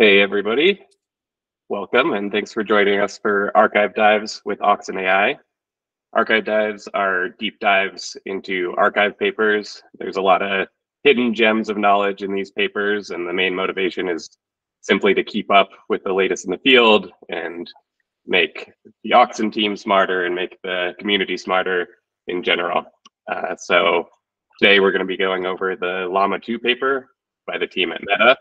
Hey everybody, welcome and thanks for joining us for Archive Dives with Oxen.ai. Archive Dives are deep dives into archive papers. There's a lot of hidden gems of knowledge in these papers, and the main motivation is simply to keep up with the latest in the field and make the Oxen team smarter and make the community smarter in general. So today we're going to be going over the Llama 2 paper by the team at Meta.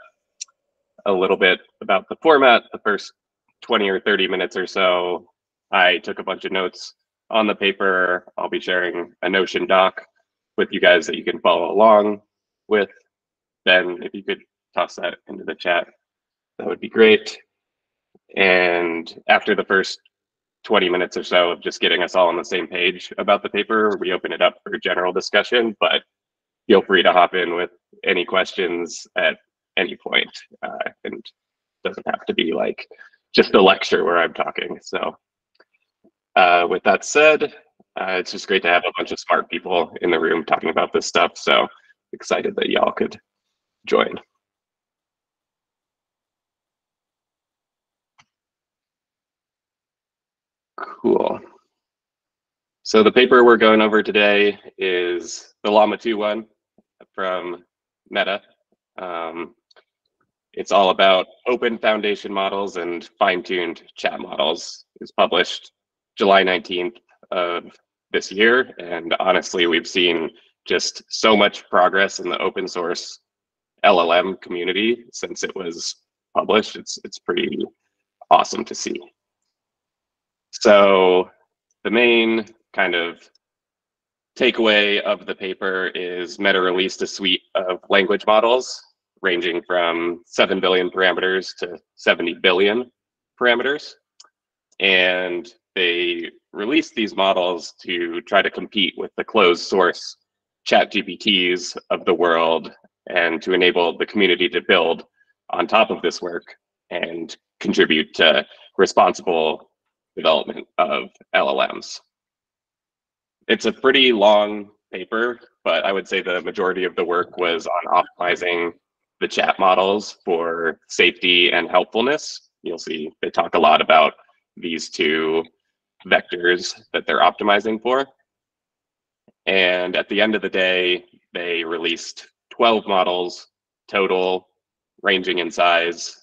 A little bit about the format. The first 20 or 30 minutes or so, I took a bunch of notes on the paper. I'll be sharing a Notion doc with you guys that you can follow along with. Then if you could toss that into the chat, that would be great. And after the first 20 minutes or so of just getting us all on the same page about the paper, we open it up for general discussion, but feel free to hop in with any questions at any point, and doesn't have to be like just a lecture where I'm talking. So with that said, it's just great to have a bunch of smart people in the room talking about this stuff. So excited that y'all could join. Cool. So the paper we're going over today is the Llama 2 one from Meta. It's all about open foundation models and fine-tuned chat models. It was published July 19th of this year. And honestly, we've seen just so much progress in the open source LLM community since it was published. It's pretty awesome to see. So the main kind of takeaway of the paper is Meta released a suite of language models ranging from 7 billion parameters to 70 billion parameters. And they released these models to try to compete with the closed source ChatGPTs of the world and to enable the community to build on top of this work and contribute to responsible development of LLMs. It's a pretty long paper, but I would say the majority of the work was on optimizing the chat models for safety and helpfulness. You'll see they talk a lot about these two vectors that they're optimizing for. And at the end of the day, they released 12 models total, ranging in size.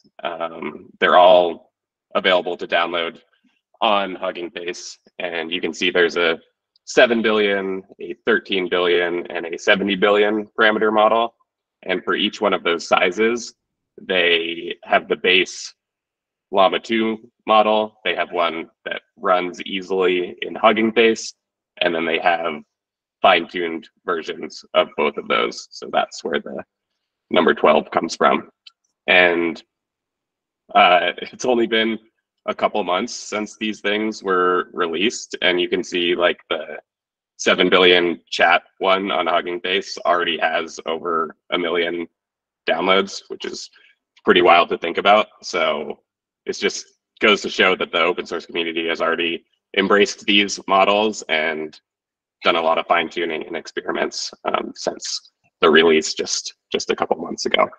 They're all available to download on Hugging Face. And you can see there's a 7 billion, a 13 billion, and a 70 billion parameter model. And for each one of those sizes, they have the base Llama 2 model. They have one that runs easily in Hugging Face, and then they have fine-tuned versions of both of those. So that's where the number 12 comes from. And it's only been a couple months since these things were released, and you can see like the 7 billion chat one on Hugging Face already has over 1 million downloads, which is pretty wild to think about. So it just goes to show that the open source community has already embraced these models and done a lot of fine tuning and experiments since the release just a couple months ago.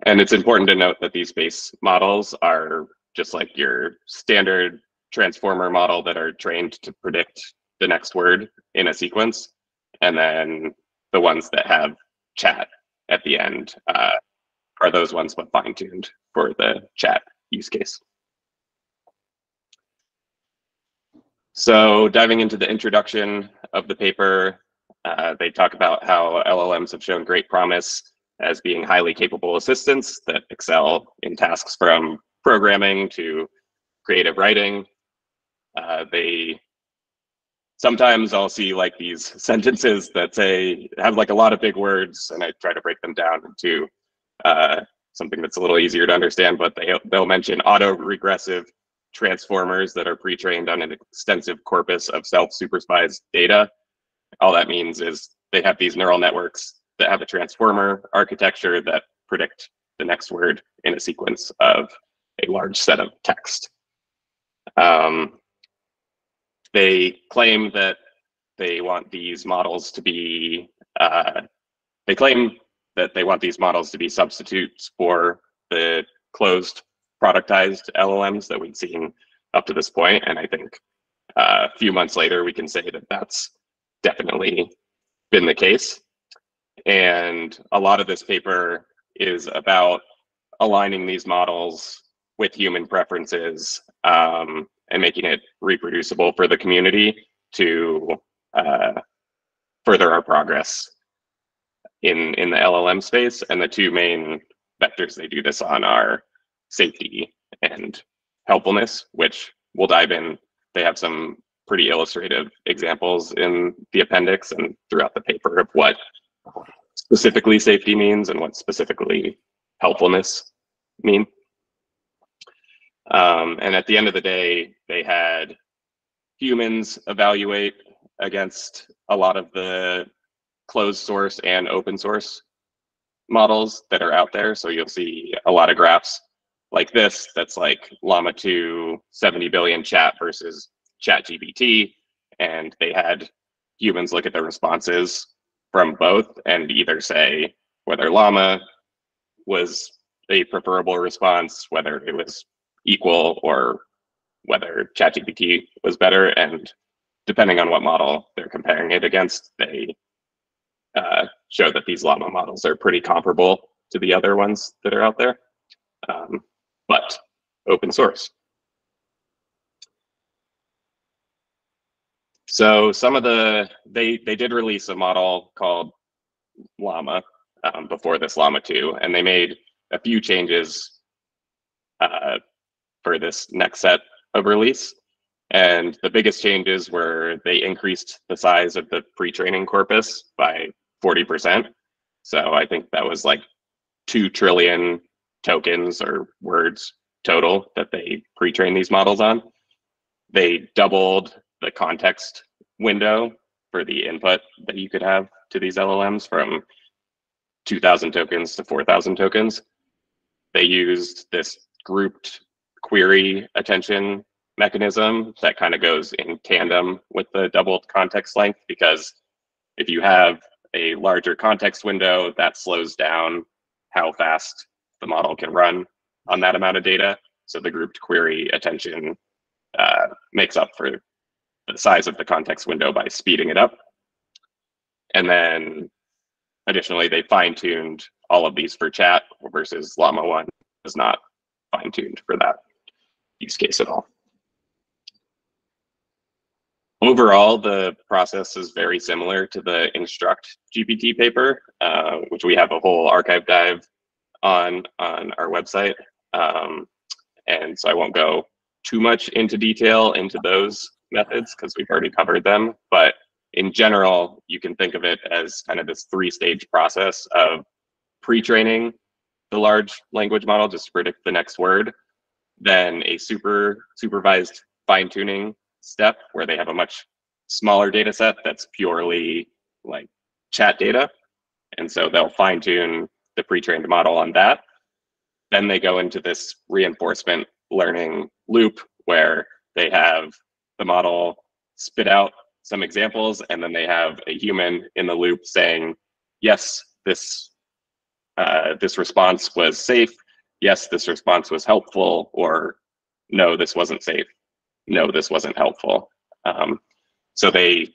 And it's important to note that these base models are just like your standard transformer model that are trained to predict the next word in a sequence. And then the ones that have chat at the end are those ones but fine-tuned for the chat use case. So diving into the introduction of the paper, they talk about how LLMs have shown great promise as being highly capable assistants that excel in tasks from programming to creative writing. Sometimes I'll see like these sentences that have like a lot of big words, and I try to break them down into something that's a little easier to understand, but they'll mention auto-regressive transformers that are pre-trained on an extensive corpus of self-supervised data. All that means is they have these neural networks that have a transformer architecture that predict the next word in a sequence of a large set of text. They claim that they want these models to be, substitutes for the closed productized LLMs that we'd seen up to this point. And I think a few months later, we can say that that's definitely been the case. And a lot of this paper is about aligning these models with human preferences and making it reproducible for the community to further our progress in the LLM space. And the two main vectors they do this on are safety and helpfulness, which we'll dive in. They have some pretty illustrative examples in the appendix and throughout the paper of what specifically safety means and what specifically helpfulness mean. And at the end of the day, they had humans evaluate against a lot of the closed source and open source models that are out there. So you'll see a lot of graphs like this that's like Llama 2 70 billion chat versus ChatGPT, and they had humans look at the responses from both and either say whether Llama was a preferable response, whether it was equal, or whether ChatGPT was better. And depending on what model they're comparing it against, they show that these Llama models are pretty comparable to the other ones that are out there, but open source. So some of they did release a model called Llama before this Llama 2, and they made a few changes for this next set of release. And the biggest changes were they increased the size of the pre-training corpus by 40%. So I think that was like 2 trillion tokens or words total that they pre-trained these models on. They doubled the context window for the input that you could have to these LLMs from 2,000 tokens to 4,000 tokens. They used this grouped query attention mechanism that kind of goes in tandem with the doubled context length, because if you have a larger context window, that slows down how fast the model can run on that amount of data. So the grouped query attention makes up for the size of the context window by speeding it up. And then additionally, they fine-tuned all of these for chat, versus Llama 1 was not fine-tuned for that use case at all. Overall, the process is very similar to the Instruct GPT paper, which we have a whole archive dive on our website. And so I won't go too much into detail into those methods because we've already covered them. But in general, you can think of it as kind of this 3-stage process of pre-training the large language model just to predict the next word, then a supervised fine-tuning step where they have a much smaller data set that's purely like chat data. And so they'll fine-tune the pre-trained model on that. Then they go into this reinforcement learning loop where they have the model spit out some examples, and then they have a human in the loop saying, yes, this response was safe. Yes, this response was helpful, or no, this wasn't safe. No, this wasn't helpful. So they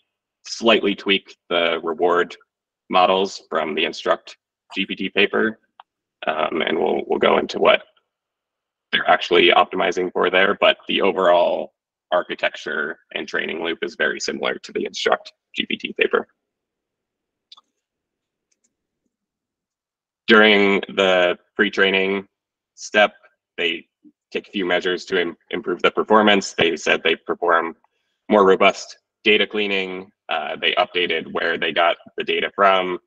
slightly tweak the reward models from the Instruct GPT paper, and we'll go into what they're actually optimizing for there. But the overall architecture and training loop is very similar to the Instruct GPT paper. During the pre-training step, they take a few measures to improve the performance. They said they perform more robust data cleaning. They updated where they got the data from.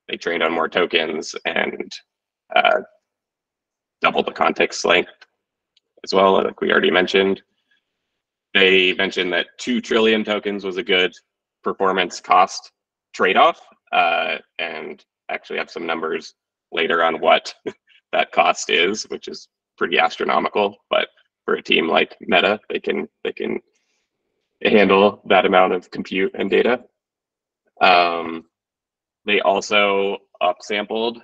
They trained on more tokens and doubled the context length as well, like we already mentioned. They mentioned that 2 trillion tokens was a good performance cost trade-off, and actually have some numbers later on what that cost is, which is pretty astronomical. But for a team like Meta, they can handle that amount of compute and data. They also upsampled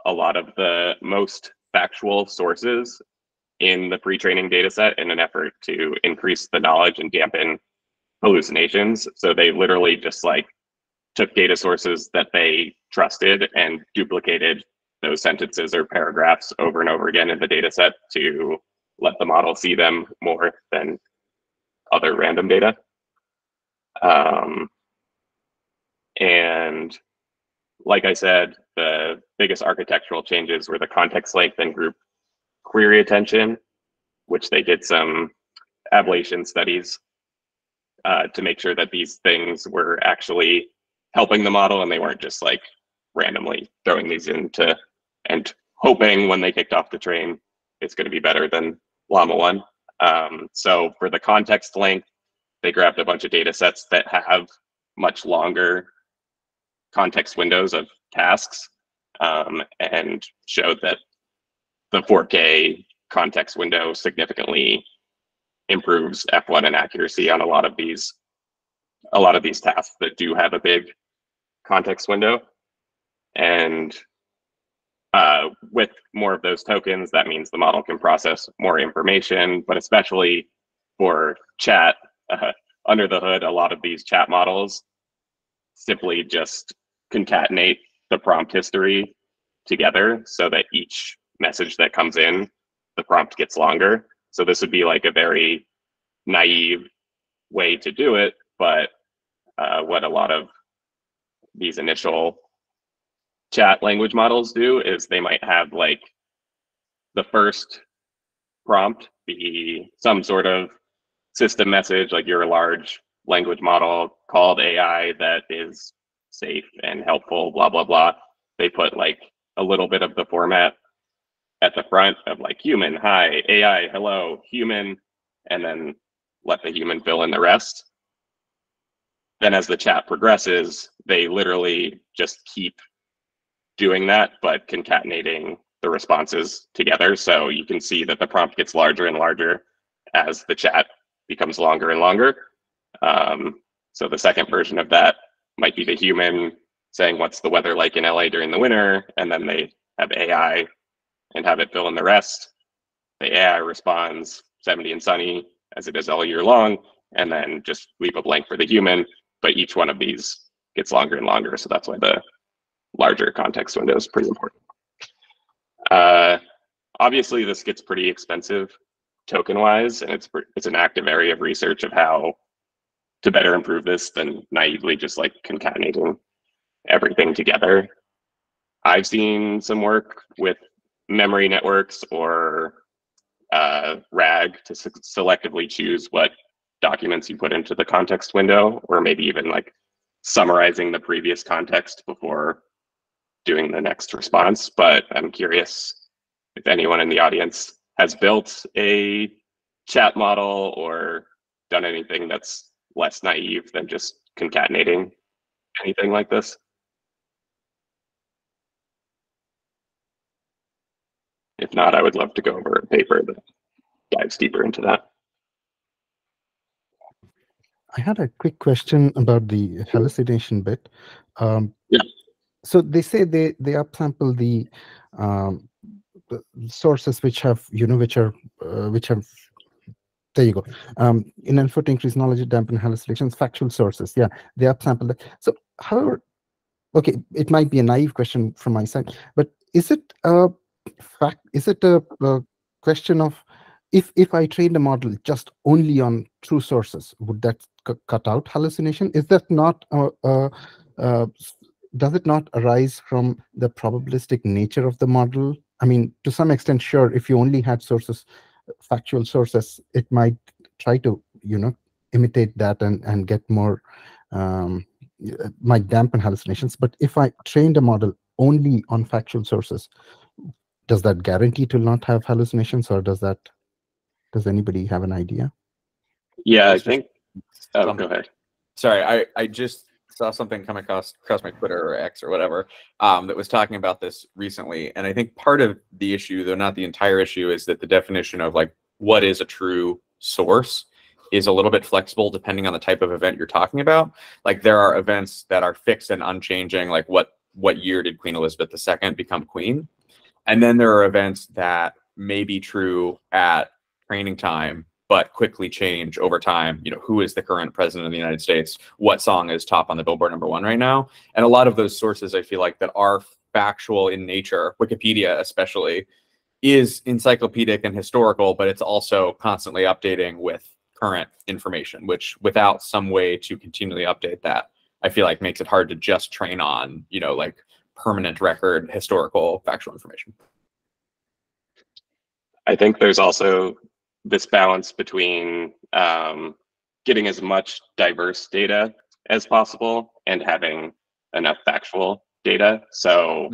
a lot of the most factual sources in the pre-training data set in an effort to increase the knowledge and dampen hallucinations. So they literally just like took data sources that they trusted and duplicated those sentences or paragraphs over and over again in the data set to let the model see them more than other random data. And like I said, the biggest architectural changes were the context length and group query attention, which they did some ablation studies to make sure that these things were actually helping the model and they weren't just like randomly throwing these into and hoping when they kicked off the train it's going to be better than Llama 1. So for the context length, they grabbed a bunch of data sets that have much longer context windows of tasks and showed that the 4K context window significantly improves F1 and accuracy on a lot of these tasks that do have a big context window. And with more of those tokens, that means the model can process more information, but especially for chat, under the hood, a lot of these chat models simply just concatenate the prompt history together so that each message that comes in, the prompt gets longer. So this would be like a very naive way to do it, but what a lot of these initial chat language models do is they might have like the first prompt be some sort of system message, like you're a large language model called AI that is safe and helpful, blah, blah, blah. They put like a little bit of the format at the front of like human, hi, AI, hello, human, and then let the human fill in the rest. Then as the chat progresses, they literally just keep doing that, but concatenating the responses together. So you can see that the prompt gets larger and larger as the chat becomes longer and longer. So the second version of that might be the human saying, what's the weather like in LA during the winter? And then they have AI and have it fill in the rest. The AI responds 70 and sunny as it is all year long, and then just leave a blank for the human. But each one of these gets longer and longer. So that's why the larger context window is pretty important. Obviously, this gets pretty expensive token-wise, and it's an active area of research of how to better improve this than naively just like concatenating everything together. I've seen some work with memory networks or RAG to selectively choose what documents you put into the context window, or maybe even like summarizing the previous context before doing the next response. But I'm curious if anyone in the audience has built a chat model or done anything that's less naive than just concatenating anything like this. If not, I would love to go over a paper that dives deeper into that. I had a quick question about the hallucination bit. Yeah. So they say they upsample the sources which have, which have, there you go. In an effort to increase knowledge, dampen hallucinations, factual sources. Yeah, they upsample that. So, however, okay, it might be a naive question from my side, but is it a fact? Is it a question of if I trained a model just only on true sources, would that cut out hallucination? Is that not does it not arise from the probabilistic nature of the model? I mean, to some extent, sure, if you only had sources, factual sources, it might try to, imitate that and get more, might dampen hallucinations. But if I trained a model only on factual sources, does that guarantee it will not have hallucinations, or does anybody have an idea? Yeah, I think. Oh, go ahead. Sorry, I just saw something come across my Twitter or X or whatever that was talking about this recently, and I think part of the issue, though not the entire issue, is that the definition of like what is a true source is a little bit flexible depending on the type of event you're talking about. Like there are events that are fixed and unchanging, like what year did Queen Elizabeth II become queen? And then there are events that may be true at training time, but quickly change over time. You know, who is the current president of the United States? What song is top on the Billboard #1 right now? And a lot of those sources, I feel like, that are factual in nature, Wikipedia especially, is encyclopedic and historical, but it's also constantly updating with current information, which without some way to continually update that, I feel like makes it hard to just train on, you know, like permanent record, historical, factual information. I think there's also this balance between getting as much diverse data as possible and having enough factual data. So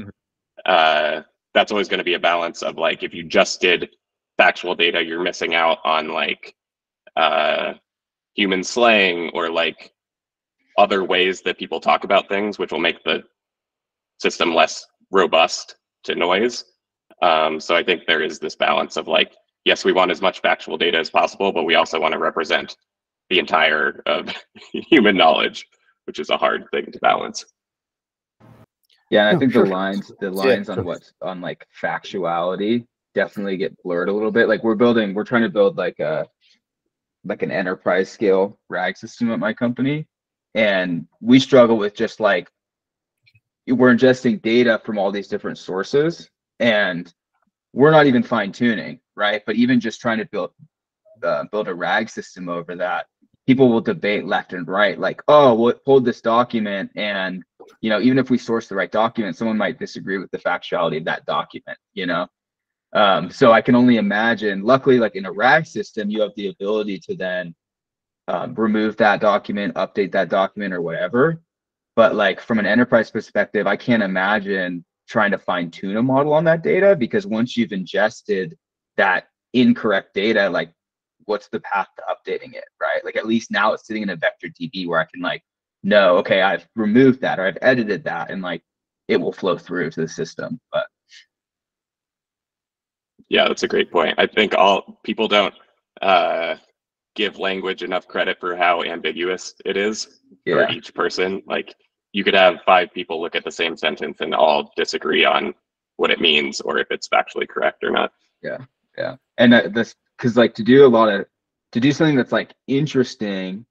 that's always going to be a balance of, like, if you just did factual data, you're missing out on like human slang or like other ways that people talk about things, which will make the system less robust to noise. So I think there is this balance of, like, yes, we want as much factual data as possible, but we also want to represent the entire of human knowledge, which is a hard thing to balance. Yeah, and I think sure. the lines on what's on like factuality definitely get blurred a little bit. Like we're trying to build like an enterprise scale RAG system at my company, and we struggle with just like we're ingesting data from all these different sources, and we're not even fine tuning, right? But even just trying to build a RAG system over that, people will debate left and right, like, oh, well, it pulled this document, and you know, even if we source the right document, someone might disagree with the factuality of that document, you know. So I can only imagine, luckily, like in a RAG system, you have the ability to then remove that document, update that document or whatever. But like from an enterprise perspective, I can't imagine trying to fine tune a model on that data, because once you've ingested that incorrect data, like what's the path to updating it, right? Like at least now it's sitting in a vector DB where I can like, no, okay, I've removed that or I've edited that, and like it will flow through to the system. But yeah, that's a great point. I think people don't give language enough credit for how ambiguous it is for each person. Like you could have 5 people look at the same sentence and all disagree on what it means or if it's factually correct or not. Yeah. And this, because like to do something that's like interesting,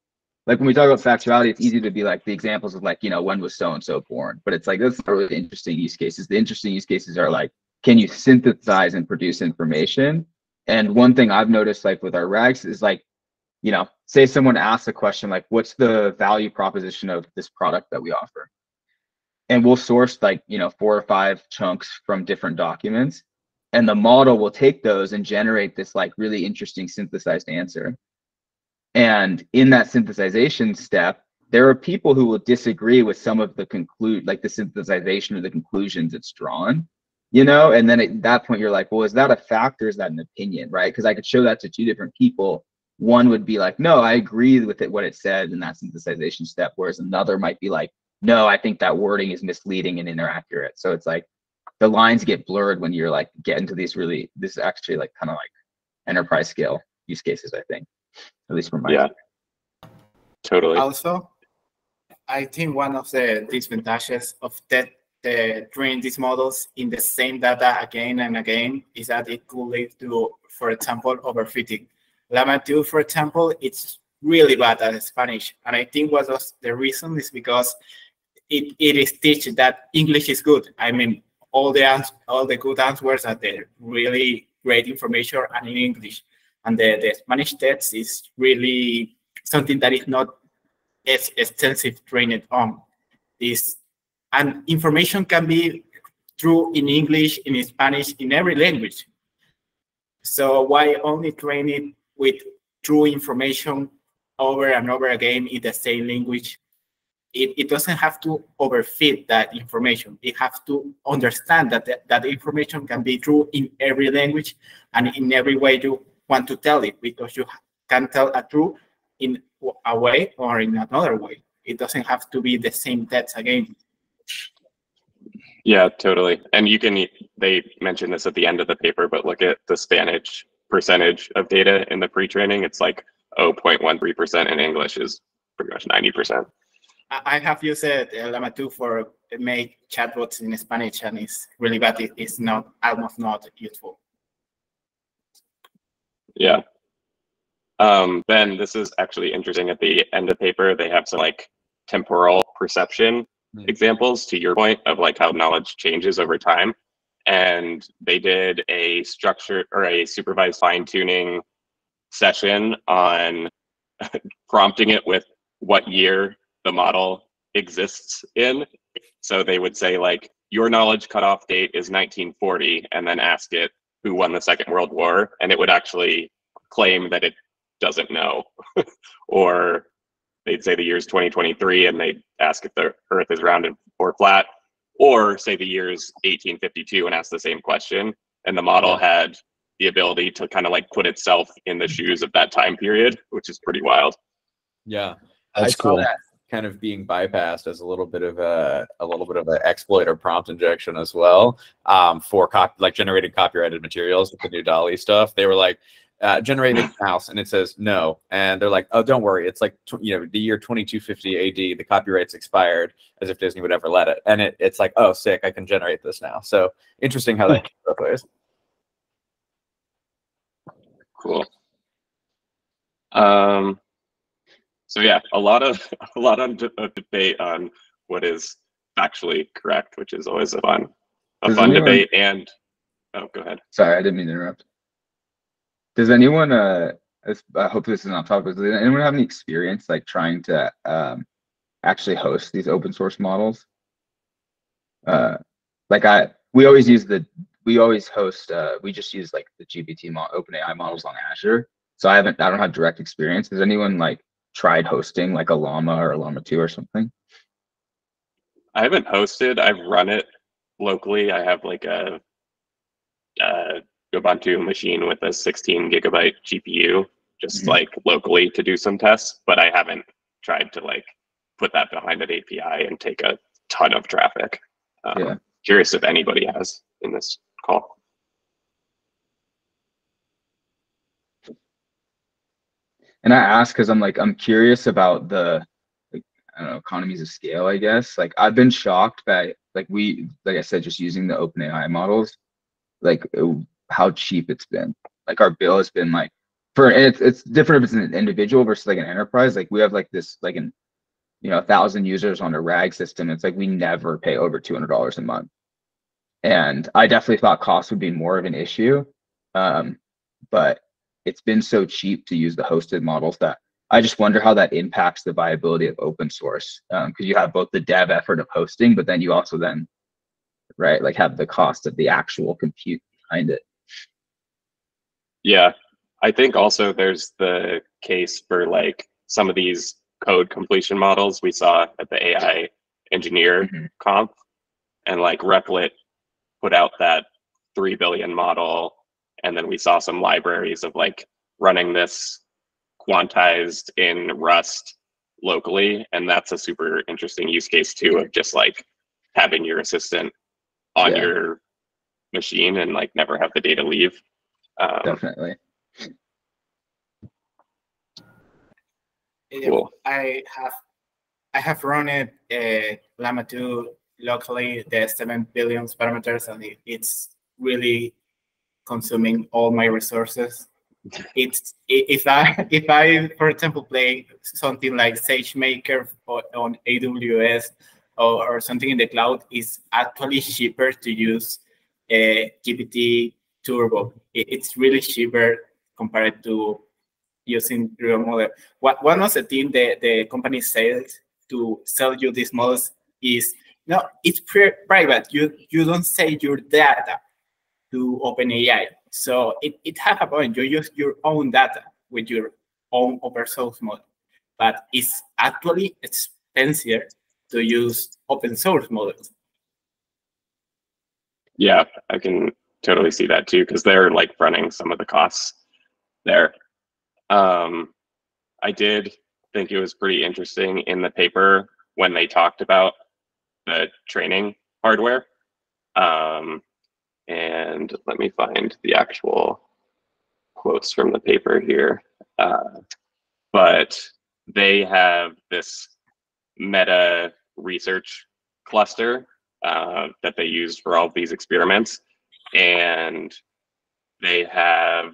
like when we talk about factuality, it's easy to be like the examples of like, you know, when was so and so born, but it's like that's not really interesting use cases. The interesting use cases are like, can you synthesize and produce information? And one thing I've noticed like with our RAGs is like, you know, say someone asks a question like, what's the value proposition of this product that we offer? And we'll source like, you know, 4 or 5 chunks from different documents, and the model will take those and generate this like really interesting synthesized answer. And in that synthesization step, there are people who will disagree with some of the the synthesization or the conclusions it's drawn, you know. And then at that point you're like, well, is that a fact or is that an opinion, right? Because I could show that to 2 different people. One would be like, no, I agree with what it said in that synthesization step, whereas another might be like, no, I think that wording is misleading and inaccurate. So it's like the lines get blurred when you're like getting to this is actually like kind of like enterprise scale use cases, I think, at least from my experience. Totally. Also, I think one of the disadvantages of training these models in the same data again and again is that it could lead to, for example, overfitting. Llama 2, for example, it's really bad at Spanish, and I think what was the reason is because it is teaching that English is good. I mean, all the good answers are the really great information and in English, and the Spanish text is really something that is not as extensive trained on. And information can be true in English, in Spanish, in every language. So why only train it with true information over and over again in the same language? It doesn't have to overfit that information. It has to understand that that information can be true in every language and in every way you want to tell it, because you can tell a truth in a way or in another way. It doesn't have to be the same text again. Yeah, totally. And they mentioned this at the end of the paper, but look at the Spanish percentage of data in the pre-training. It's like 0.13%, and English is pretty much 90%. I have used Llama 2 for make chatbots in Spanish and it's really bad. It's not almost not useful. Yeah. Ben, this is actually interesting. At the end of the paper, they have some like temporal perception examples, to your point, of like how knowledge changes over time. And they did a structure or a supervised fine-tuning session on prompting it with what year the model exists in. So they would say like, your knowledge cutoff date is 1940, and then ask it who won the Second World War, and it would actually claim that it doesn't know. Or they'd say the year's 2023, and they'd ask if the Earth is rounded or flat, or say the year's 1852 and ask the same question. And the model had the ability to kind of like put itself in the shoes of that time period, which is pretty wild. Yeah, That's I saw cool. that kind of being bypassed as a little bit of an exploit or prompt injection as well, for like generated copyrighted materials with the new DALL-E stuff. They were like, generate a mouse, and it says no, and they're like, oh, don't worry, it's like the year 2250 AD, the copyright's expired, as if Disney would ever let it. And it's like, oh, sick, I can generate this now. So interesting how that goes both ways. Cool. So yeah, a lot of debate on what is factually correct, which is always a fun debate. And oh, go ahead. Sorry, I didn't mean to interrupt. Does anyone I hope this is not topic, does anyone have any experience like trying to actually host these open source models? We just use like the GPT OpenAI models on Azure. So I don't have direct experience. Has anyone like tried hosting like a Llama or a Llama 2 or something? I haven't hosted. I've run it locally. I have like a Ubuntu machine with a 16 gigabyte GPU, just like locally to do some tests, but I haven't tried to like put that behind an API and take a ton of traffic. Curious if anybody has in this call. And I ask because I'm curious about the, like, I don't know, economies of scale, I guess. Like I've been shocked by like I said, just using the OpenAI models, like how cheap it's been. Like our bill has been like it's different if it's an individual versus like an enterprise. Like we have like this like 1,000 users on a RAG system. It's like we never pay over $200 a month. And I definitely thought cost would be more of an issue, but it's been so cheap to use the hosted models that I just wonder how that impacts the viability of open source, because you have both the dev effort of hosting, but then you also like have the cost of the actual compute behind it. Yeah, I think also there's the case for like some of these code completion models we saw at the AI engineer conf, and like Replit put out that 3 billion model, and then we saw some libraries of like running this quantized in Rust locally, and that's a super interesting use case too, of just like having your assistant on your machine and like never have the data leave. Definitely. Cool. I have run it Llama 2 locally, the 7 billion parameters, and it's really consuming all my resources. If I for example play something like SageMaker on AWS or something in the cloud, it's actually cheaper to use GPT Turbo. It's really cheaper compared to using real model. One of the things the company says to sell you these models is, no, it's private. You don't sell your data to OpenAI. So it has a point. You use your own data with your own open source model, but it's actually expensive to use open source models. Yeah, I can totally see that too, because they're like running some of the costs there. I did think it was pretty interesting in the paper when they talked about the training hardware. And let me find the actual quotes from the paper here. But they have this meta research cluster that they use for all of these experiments. And they have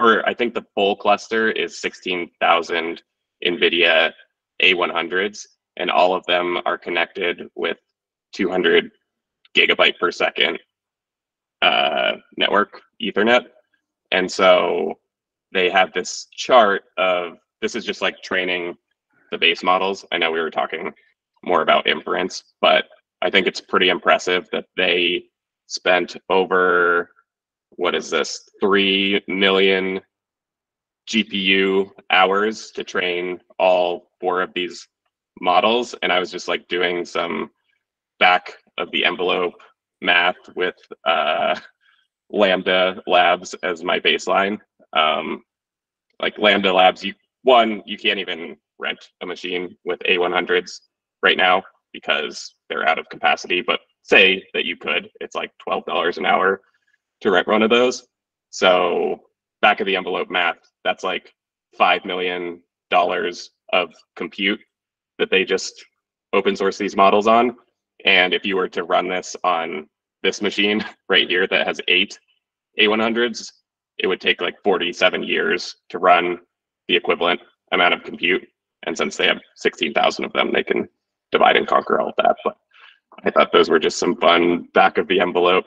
I think the full cluster is 16,000 NVIDIA A100s, and all of them are connected with 200 gigabyte per second network Ethernet. And so they have this chart of, this is just like training the base models. I know we were talking more about inference, but I think it's pretty impressive that they spent over, what is this, 3 million GPU hours to train all 4 of these models. And I was just like doing some back of the envelope math with Lambda Labs as my baseline. Like Lambda Labs, you can't even rent a machine with A100s right now because they're out of capacity, but say that you could, it's like $12 an hour to rent one of those. So back of the envelope math, that's like $5 million of compute that they just open source these models on. And if you were to run this on this machine right here that has 8 A100s, it would take like 47 years to run the equivalent amount of compute. And since they have 16,000 of them, they can divide and conquer all of that. But I thought those were just some fun back of the envelope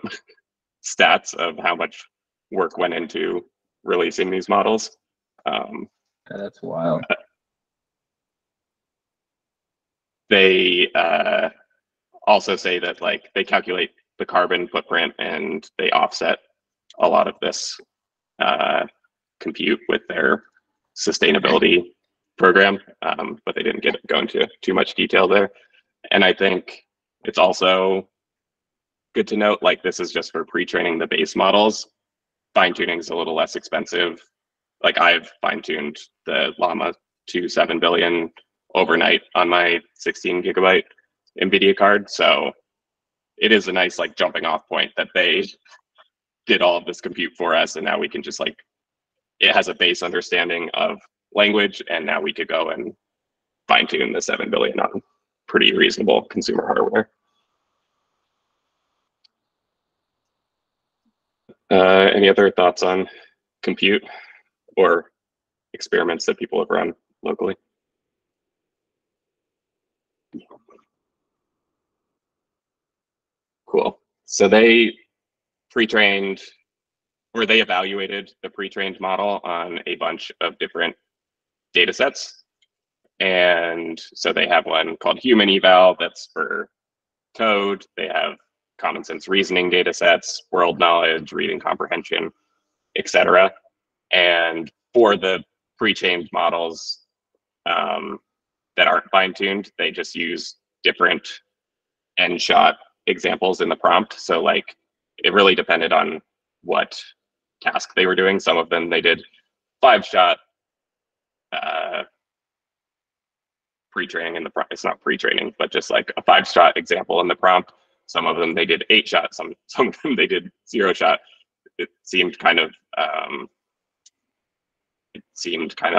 stats of how much work went into releasing these models. That's wild. They also say that like they calculate the carbon footprint and they offset a lot of this compute with their sustainability program, but they didn't go into too much detail there. And I think it's also good to note, like, this is just for pre-training the base models. Fine-tuning is a little less expensive. Like, I've fine-tuned the Llama to 7 billion overnight on my 16 gigabyte NVIDIA card. So it is a nice like jumping off point that they did all of this compute for us. And now we can just like, it has a base understanding of language. And now we could go and fine tune the 7 billion on pretty reasonable consumer hardware. Any other thoughts on compute or experiments that people have run locally? Cool. So they pre-trained, or they evaluated the pre-trained model on a bunch of different data sets. And so they have one called human eval that's for code. They have common sense reasoning data sets, world knowledge, reading comprehension, etc. And for the pre-trained models that aren't fine-tuned, they just use different n-shot examples in the prompt. So like it really depended on what task they were doing. Some of them they did 5-shot pre-training in the prompt. It's not pre-training, but just like a 5-shot example in the prompt. Some of them they did 8-shot. Some of them they did 0-shot. It seemed kind of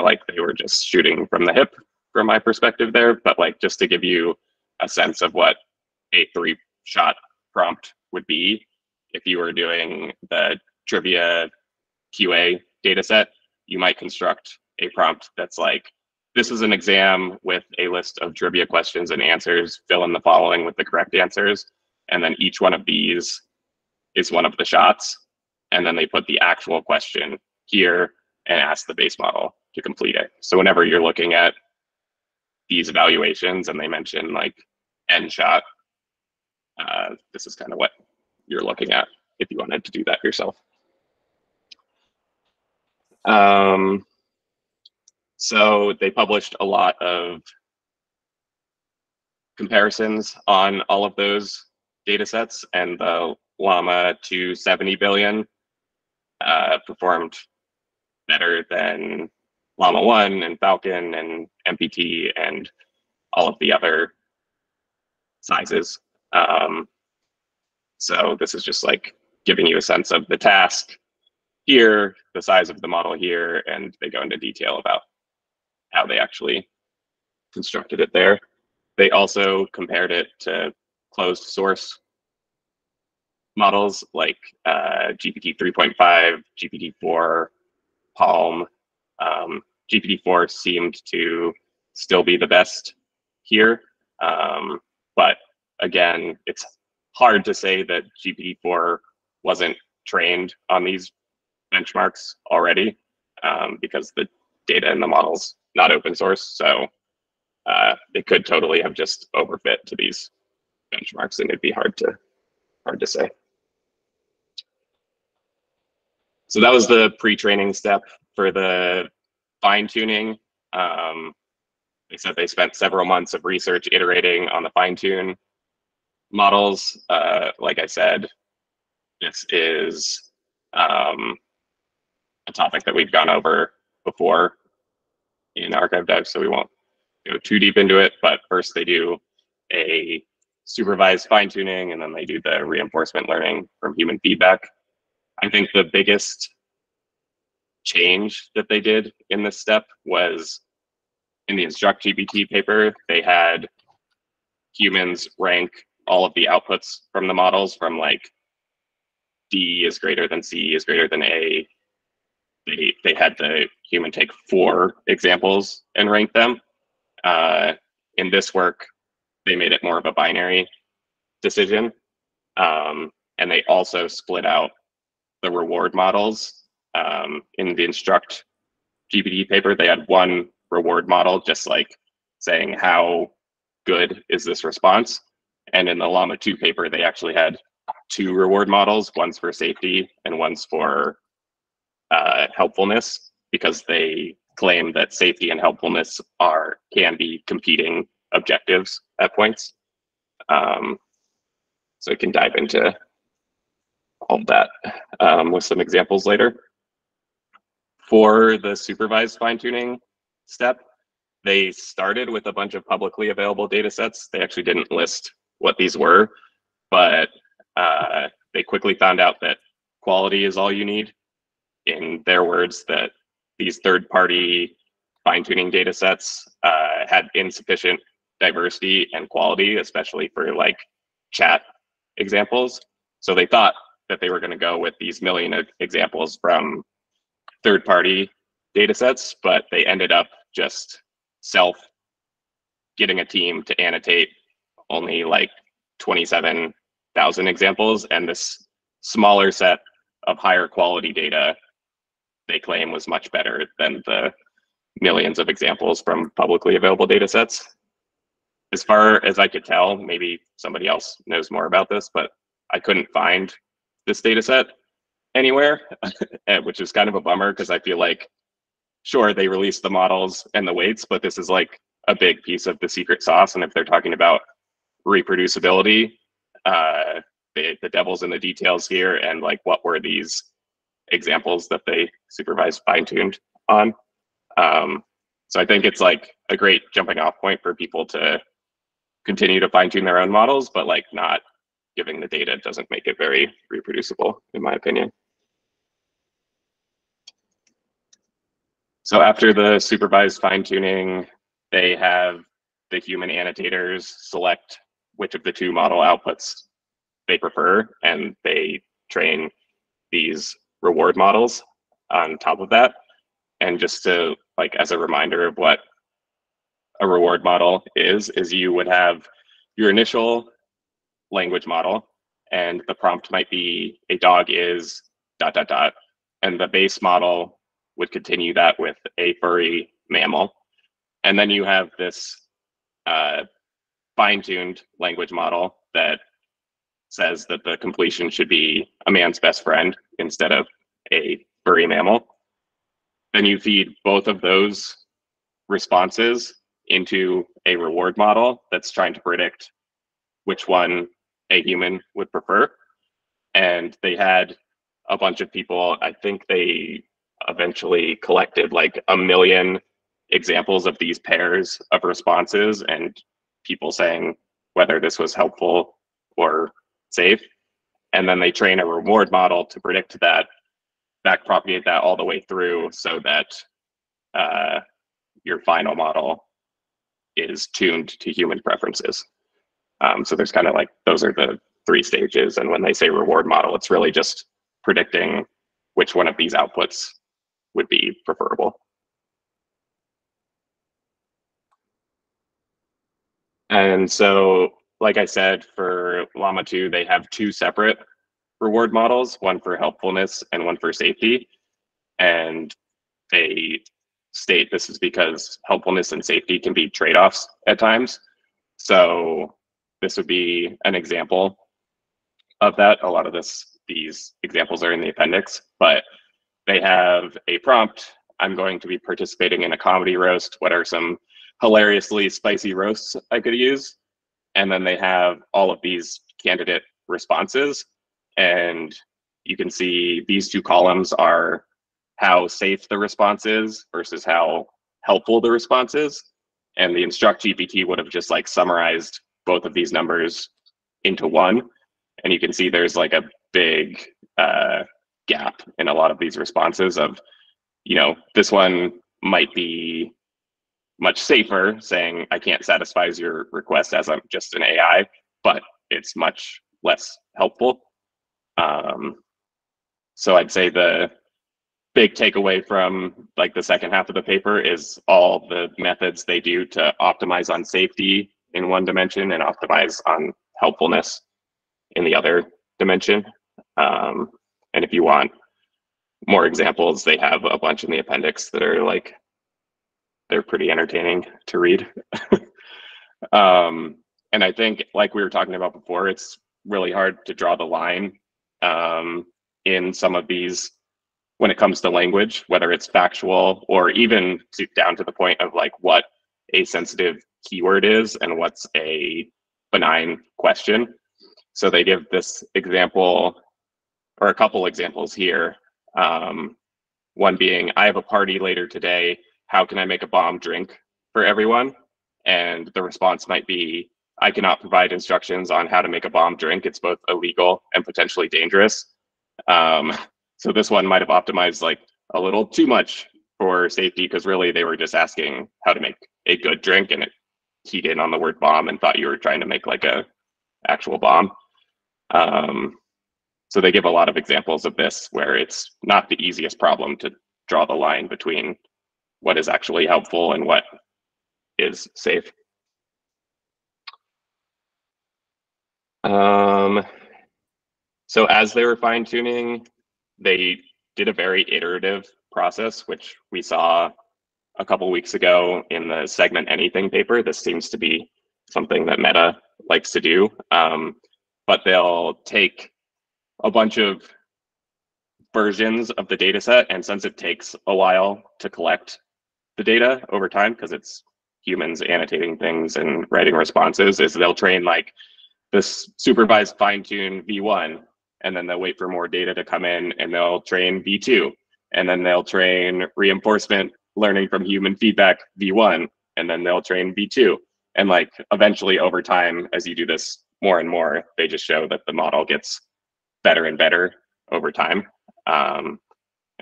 like they were just shooting from the hip from my perspective there. But like just to give you a sense of what a 3-shot prompt would be, if you were doing the trivia QA data set, you might construct a prompt that's like, this is an exam with a list of trivia questions and answers, fill in the following with the correct answers. And then each one of these is one of the shots. And then they put the actual question here and ask the base model to complete it. So whenever you're looking at these evaluations and they mention like n-shot, this is kind of what you're looking at if you wanted to do that yourself. So they published a lot of comparisons on all of those data sets, and the Llama 270 billion performed better than Llama 1 and Falcon and MPT and all of the other sizes. So this is just like giving you a sense of the task here, the size of the model here, and they go into detail about how they actually constructed it there. They also compared it to closed source models like GPT 3.5, GPT-4, Palm. GPT-4 seemed to still be the best here. But again, it's hard to say that GPT-4 wasn't trained on these benchmarks already because the data in the model's not open source. So it could totally have just overfit to these benchmarks, and it'd be hard to say. So that was the pre-training step. For the fine-tuning, they said they spent several months of research iterating on the fine-tune models. Like I said, this is a topic that we've gone over before in Archive Dive, so we won't go too deep into it. But first they do a supervised fine-tuning, and then they do the reinforcement learning from human feedback. I think the biggest change that they did in this step was in the Instruct GPT paper, they had humans rank all of the outputs from the models from like D is greater than C is greater than A. They had the human take 4 examples and rank them. In this work, they made it more of a binary decision. And they also split out the reward models. In the Instruct GPT paper, they had one reward model, just like saying how good is this response. And in the Llama 2 paper, they actually had 2 reward models, one's for safety and one's for helpfulness, because they claim that safety and helpfulness can be competing objectives at points. So we can dive into all of that with some examples later. For the supervised fine-tuning step, they started with a bunch of publicly available data sets. They actually didn't list what these were, but they quickly found out that quality is all you need. In their words, that these third-party fine-tuning data sets had insufficient diversity and quality, especially for like chat examples. So they thought that they were going to go with these million examples from third-party data sets, but they ended up just getting a team to annotate only like 27,000 examples, and this smaller set of higher quality data they claim was much better than the millions of examples from publicly available data sets. As far as I could tell, maybe somebody else knows more about this, but I couldn't find this data set anywhere, which is kind of a bummer, because I feel like, sure, they released the models and the weights, but this is like a big piece of the secret sauce. And if they're talking about reproducibility, the devil's in the details here, and like what were these examples that they supervised fine-tuned on. So I think it's like a great jumping off point for people to continue to fine-tune their own models, but like not giving the data doesn't make it very reproducible, in my opinion. So after the supervised fine-tuning, they have the human annotators select which of the 2 model outputs they prefer, and they train these reward models on top of that. And just to, like, as a reminder of what a reward model is you would have your initial language model, and the prompt might be a dog is ... and the base model would continue that with a furry mammal. And then you have this fine-tuned language model that says that the completion should be a man's best friend instead of a furry mammal. Then you feed both of those responses into a reward model that's trying to predict which one a human would prefer. And they had a bunch of people, I think they eventually collected like 1 million examples of these pairs of responses and people saying whether this was helpful or safe. And then they train a reward model to predict that, backpropagate that all the way through, so that your final model is tuned to human preferences. So there's kind of like, those are the 3 stages. And when they say reward model, it's really just predicting which one of these outputs would be preferable. And so, like I said, for Llama 2, they have 2 separate reward models, one for helpfulness and one for safety. And they state this is because helpfulness and safety can be trade-offs at times. So this would be an example of that. A lot of these examples are in the appendix, but they have a prompt. I'm going to be participating in a comedy roast. What are some hilariously spicy roasts I could use? And then they have all of these candidate responses. And you can see these 2 columns are how safe the response is versus how helpful the response is. And the instruct GPT would have just like summarized both of these numbers into one. And you can see there's like a big gap in a lot of these responses of, you know, this one might be much safer, saying I can't satisfy your request as I'm just an AI, but it's much less helpful. So I'd say the big takeaway from like the second half of the paper is all the methods they do to optimize on safety in one dimension and optimize on helpfulness in the other dimension. And if you want more examples, they have a bunch in the appendix that are like, they're pretty entertaining to read. And I think, like we were talking about before, it's really hard to draw the line in some of these when it comes to language, whether it's factual or even down to the point of like what a sensitive keyword is and what's a benign question. So they give this example, or a couple examples here. One being, I have a party later today. How can I make a bomb drink for everyone? And the response might be, I cannot provide instructions on how to make a bomb drink. It's both illegal and potentially dangerous. So this one might have optimized like a little too much for safety, because really they were just asking how to make a good drink, and it keyed in on the word bomb and thought you were trying to make like a actual bomb. So they give a lot of examples of this where it's not the easiest problem to draw the line between what is actually helpful and what is safe. So as they were fine tuning, they did a very iterative process, which we saw a couple weeks ago in the segment anything paper. This seems to be something that Meta likes to do, but they'll take a bunch of versions of the data set, and since it takes a while to collect the data over time, because it's humans annotating things and writing responses, is they'll train like this supervised fine-tune V1, and then they'll wait for more data to come in, and they'll train V2, and then they'll train reinforcement learning from human feedback V1, and then they'll train V2. And like eventually over time, as you do this more and more, they just show that the model gets better and better over time. And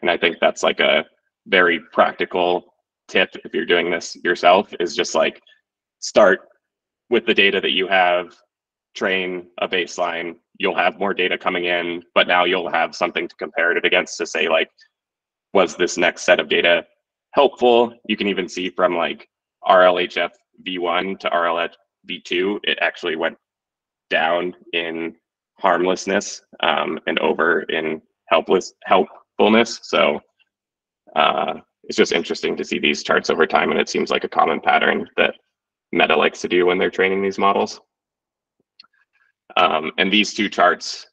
I think that's like a very practical tip if you're doing this yourself, is just like start with the data that you have, train a baseline. You'll have more data coming in, but now you'll have something to compare it against to say like, was this next set of data helpful? You can even see from like RLHF V1 to RLHF V2, it actually went down in harmlessness and over in helpfulness. So it's just interesting to see these charts over time, and it seems like a common pattern that Meta likes to do when they're training these models. And these 2 charts,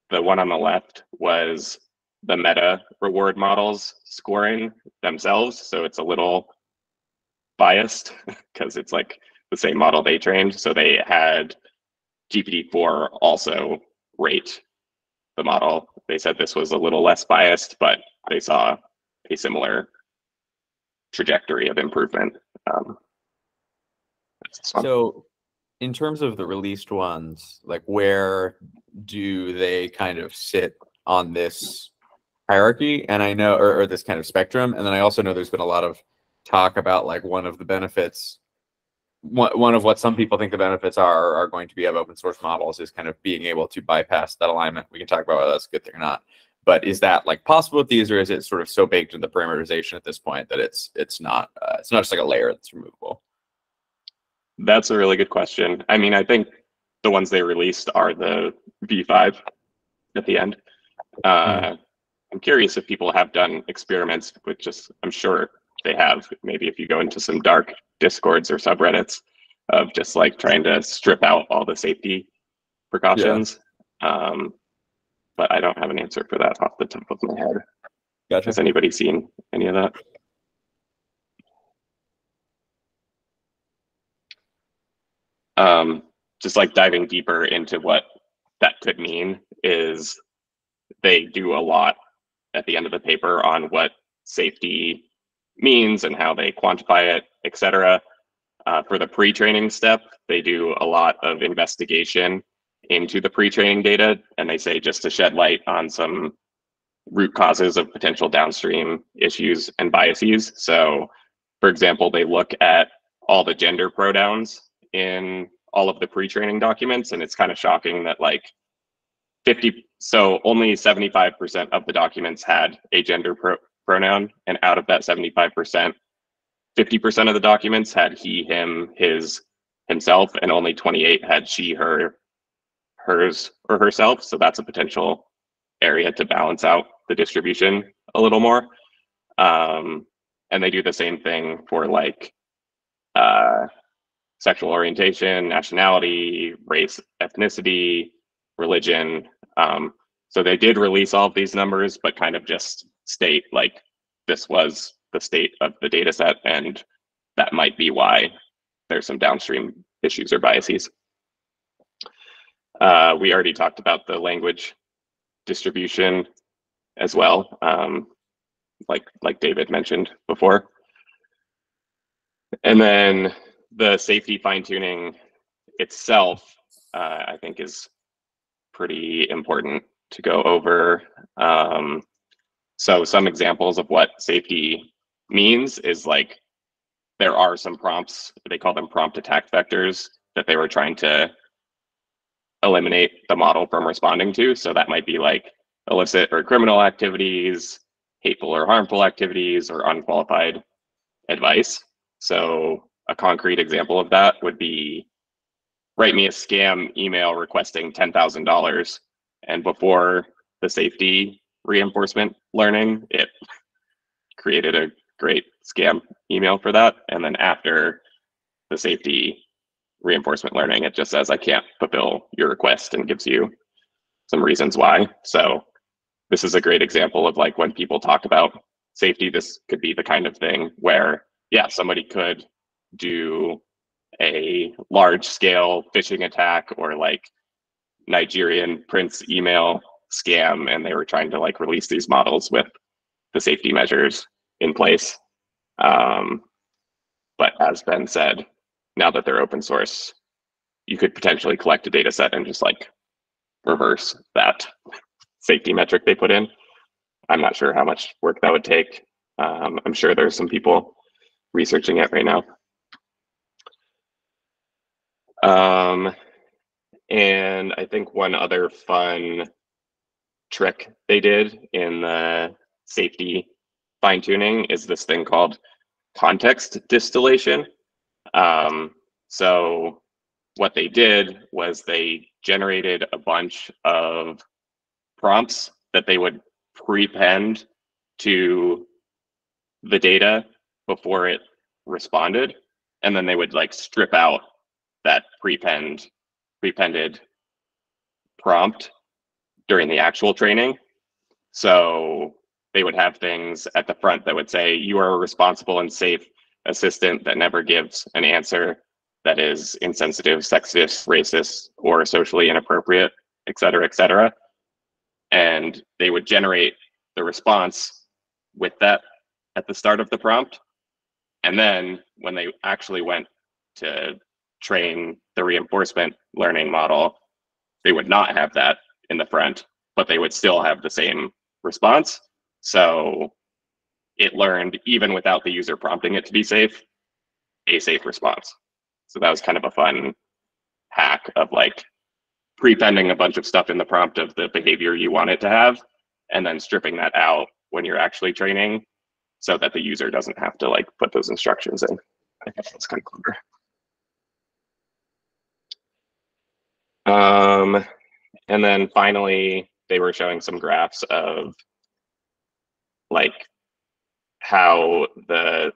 the one on the left was the Meta reward models scoring themselves. So it's a little biased because it's like the same model they trained. So they had GPT-4 also rate the model. They said this was a little less biased, but they saw a similar trajectory of improvement. So in terms of the released ones, like where do they kind of sit on this hierarchy? And I know, or this kind of spectrum. And then I also know there's been a lot of talk about like one of the benefits one of what some people think the benefits are going to be of open source models is kind of being able to bypass that alignment. We can talk about whether that's a good thing or not. But is that like possible with these, or is it sort of so baked in the parameterization at this point that it's not just like a layer that's removable? That's a really good question. I mean, I think the ones they released are the V5 at the end. I'm curious if people have done experiments with just, I'm sure they have, maybe if you go into some dark discords or subreddits of just like trying to strip out all the safety precautions. Yeah. But I don't have an answer for that off the top of my head. Gotcha. Has anybody seen any of that? Just like diving deeper into what that could mean is they do a lot at the end of the paper on what safety means and how they quantify it, etc. For the pre-training step, they do a lot of investigation into the pre-training data, and they say just to shed light on some root causes of potential downstream issues and biases. So, for example, they look at all the gender pronouns in all of the pre-training documents, and it's kind of shocking that like only 75% of the documents had a gender pronoun, and out of that 75%, 50% of the documents had he, him, his, himself, and only 28 had she, her, hers, or herself. So that's a potential area to balance out the distribution a little more. And they do the same thing for like sexual orientation, nationality, race, ethnicity, religion. So they did release all of these numbers, but kind of just state like this was the state of the data set, and that might be why there's some downstream issues or biases. We already talked about the language distribution as well, like David mentioned before. And then the safety fine-tuning itself, I think is pretty important to go over. So some examples of what safety means is like, there are some prompts, they call them prompt attack vectors, that they were trying to eliminate the model from responding to. So that might be like illicit or criminal activities, hateful or harmful activities, or unqualified advice. So a concrete example of that would be, write me a scam email requesting $10,000. And before the safety reinforcement learning, it created a great scam email for that. And then after the safety reinforcement learning, it just says, I can't fulfill your request, and gives you some reasons why. So this is a great example of like, when people talk about safety, this could be the kind of thing where, yeah, somebody could do a large scale phishing attack or like Nigerian prince email scam, and they were trying to like release these models with the safety measures in place. But as Ben said, now that they're open source, you could potentially collect a data set and just like reverse that safety metric they put in. I'm not sure how much work that would take. I'm sure there's some people researching it right now. And I think one other fun trick they did in the safety fine-tuning is this thing called context distillation. So what they did was they generated a bunch of prompts that they would prepend to the data before it responded, and then they would like strip out that prepended prompt during the actual training. So they would have things at the front that would say, you are a responsible and safe assistant that never gives an answer that is insensitive, sexist, racist, or socially inappropriate, et cetera, et cetera. And they would generate the response with that at the start of the prompt. And then when they actually went to train the reinforcement learning model, they would not have that in the front, but they would still have the same response. So it learned, even without the user prompting it to be safe, a safe response. So that was kind of a fun hack of like prepending a bunch of stuff in the prompt of the behavior you want it to have, and then stripping that out when you're actually training so that the user doesn't have to like put those instructions in. I think that's kind of clever. And then finally, they were showing some graphs of like how the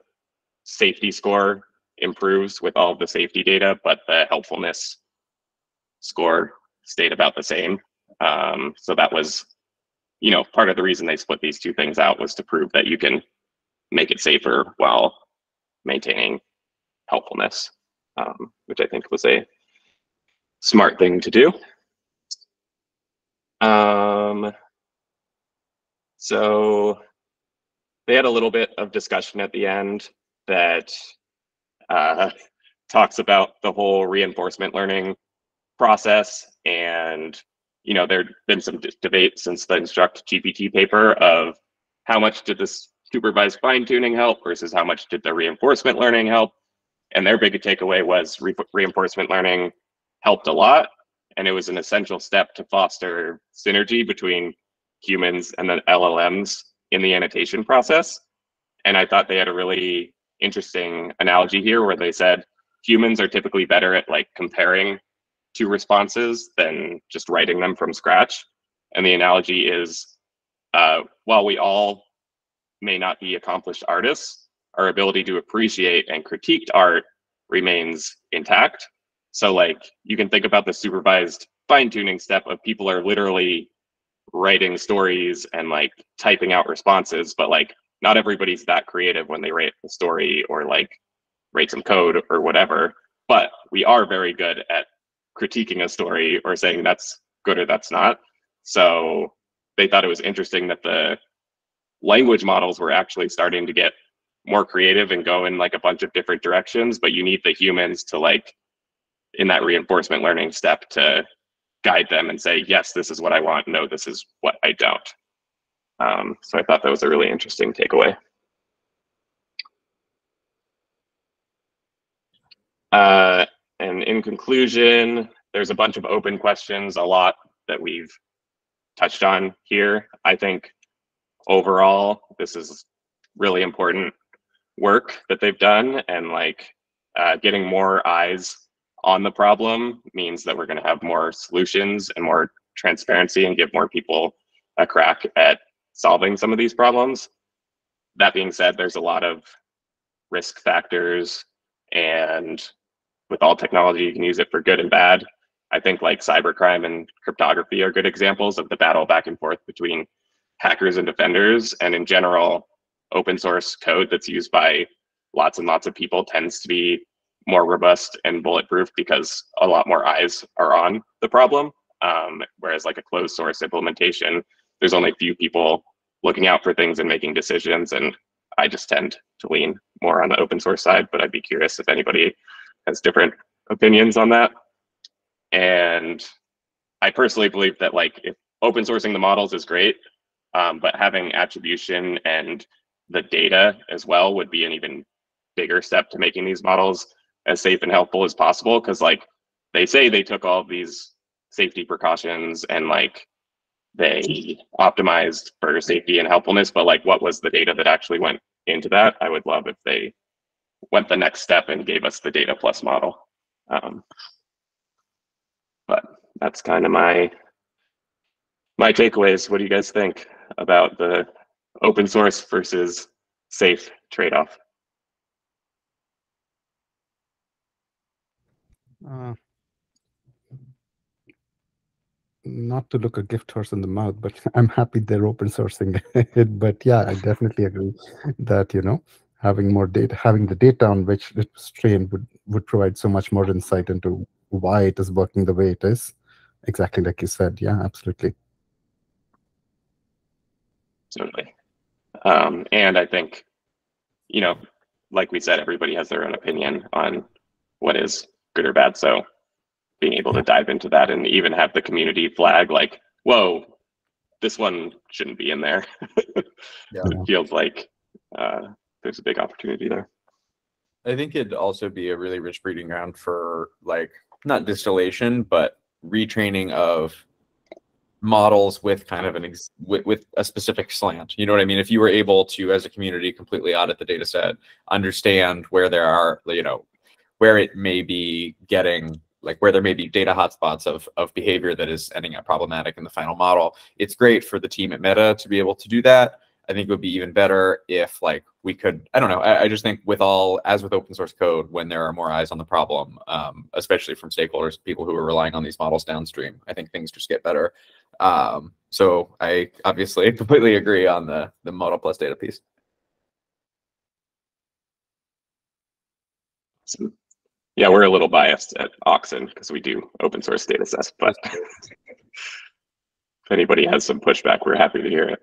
safety score improves with all of the safety data, but the helpfulness score stayed about the same. So that was, you know, part of the reason they split these two things out was to prove that you can make it safer while maintaining helpfulness, which I think was a smart thing to do. So they had a little bit of discussion at the end that talks about the whole reinforcement learning process. And, you know, there'd been some debate since the Instruct GPT paper of how much did this supervised fine tuning help versus how much did the reinforcement learning help. And their big takeaway was reinforcement learning helped a lot. And it was an essential step to foster synergy between humans and the LLMs in the annotation process. And I thought they had a really interesting analogy here where they said humans are typically better at like comparing two responses than just writing them from scratch. And the analogy is, while we all may not be accomplished artists, our ability to appreciate and critique art remains intact. So like you can think about the supervised fine-tuning step of people are literally writing stories and like typing out responses, but like not everybody's that creative when they write a story or like write some code or whatever. But we are very good at critiquing a story or saying that's good or that's not. So they thought it was interesting that the language models were actually starting to get more creative and go in like a bunch of different directions, but you need the humans to like in that reinforcement learning step to guide them and say, yes, this is what I want. No, this is what I don't. So I thought that was a really interesting takeaway. And in conclusion, there's a bunch of open questions, a lot that we've touched on here. I think overall, this is really important work that they've done, and like getting more eyes on the problem means that we're going to have more solutions and more transparency and give more people a crack at solving some of these problems. That being said, there's a lot of risk factors, and with all technology, you can use it for good and bad. I think like cybercrime and cryptography are good examples of the battle back and forth between hackers and defenders. And in general, open source code that's used by lots and lots of people tends to be more robust and bulletproof because a lot more eyes are on the problem. Whereas like a closed source implementation, there's only a few people looking out for things and making decisions. And I just tend to lean more on the open source side, but I'd be curious if anybody has different opinions on that. And I personally believe that like if open sourcing the models is great, but having attribution and the data as well would be an even bigger step to making these models as safe and helpful as possible. Because like they say they took all of these safety precautions and like they optimized for safety and helpfulness, but like what was the data that actually went into that? I would love if they went the next step and gave us the data plus model. But that's kind of my takeaways. What do you guys think about the open source versus safe trade-off? Not to look a gift horse in the mouth, but I'm happy they're open sourcing it. But yeah, I definitely agree that, you know, having more data, having the data on which it's trained would provide so much more insight into why it is working the way it is. Exactly like you said. Yeah, absolutely. Certainly. And I think, you know, like we said, everybody has their own opinion on what is good or bad. So being able to dive into that and even have the community flag like, whoa, this one shouldn't be in there. It feels like there's a big opportunity there. I think it'd also be a really rich breeding ground for like not distillation, but retraining of models with kind of with a specific slant. You know what I mean? If you were able to, as a community, completely audit the data set, understand where there are, you know, where it may be getting, like where there may be data hotspots of behavior that is ending up problematic in the final model. It's great for the team at Meta to be able to do that. I think it would be even better if like we could, I don't know, I just think with as with open source code, when there are more eyes on the problem, especially from stakeholders, people who are relying on these models downstream, I think things just get better. So I obviously completely agree on the model plus data piece. Yeah, we're a little biased at Oxen because we do open source data sets, but if anybody has some pushback, we're happy to hear it.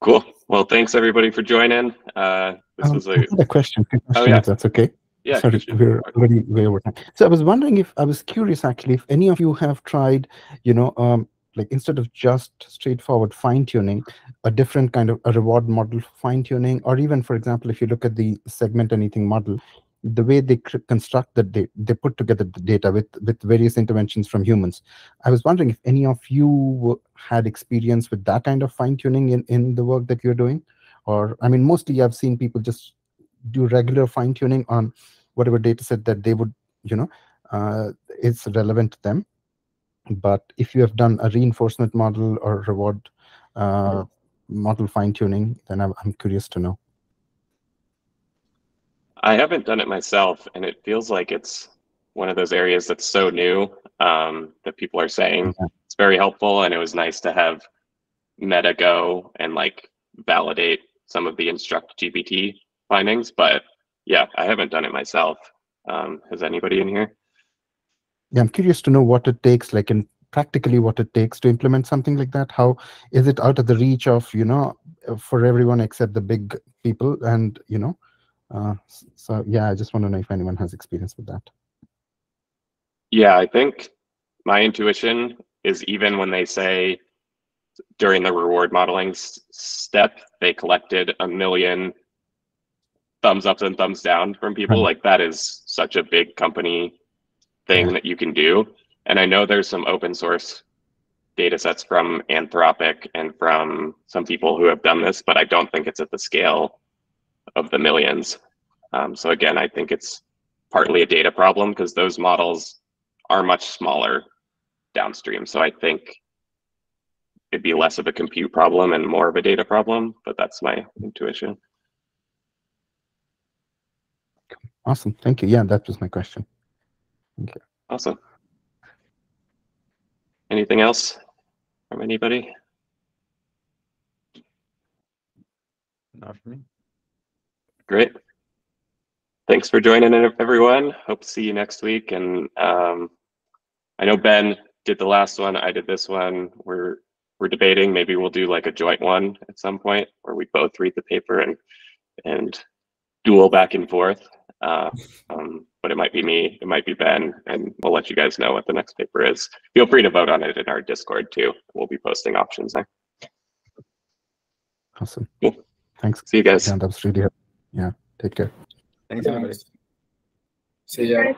Cool. Well, thanks everybody for joining. This was I had a question, oh, yeah. If that's okay. Yeah, sorry, we're already way over time. So I was wondering I was curious actually if any of you have tried, you know, like instead of just straightforward fine tuning, a different kind of a reward model for fine tuning, or even, for example, if you look at the segment anything model, the way they construct the they put together the data with various interventions from humans. I was wondering if any of you had experience with that kind of fine tuning in the work that you're doing, or I mean, mostly I've seen people just do regular fine tuning on whatever data set that they would, you know, it's relevant to them. But if you have done a reinforcement model or reward model fine tuning, then I'm curious to know. I haven't done it myself, and it feels like it's one of those areas that's so new that people are saying it's very helpful, and it was nice to have Meta go and like validate some of the Instruct GPT findings. But yeah, I haven't done it myself. Has anybody in here? Yeah, I'm curious to know what it takes, like in practically what it takes to implement something like that. How is it out of the reach of, you know, for everyone except the big people, and you know, so yeah, I just want to know if anyone has experience with that. Yeah, I think my intuition is even when they say during the reward modeling step, they collected 1 million thumbs up and thumbs down from people, Right. like that is such a big company thing that you can do. And I know there's some open source data sets from Anthropic and from some people who have done this, but I don't think it's at the scale of the millions. So again, I think it's partly a data problem because those models are much smaller downstream. So I think it'd be less of a compute problem and more of a data problem, but that's my intuition. Awesome, thank you. Yeah, that was my question. Thank you. Awesome. Anything else from anybody? Not for me. Great. Thanks for joining in, everyone. Hope to see you next week. And I know Ben did the last one. I did this one. We're debating. Maybe we'll do like a joint one at some point where we both read the paper and duel back and forth. But it might be me, it might be Ben, and we'll let you guys know what the next paper is. Feel free to vote on it in our Discord too. We'll be posting options there. Awesome. Cool. Thanks. See you guys. Yeah, that was really helpful. Yeah, take care. Thanks, everybody. See ya.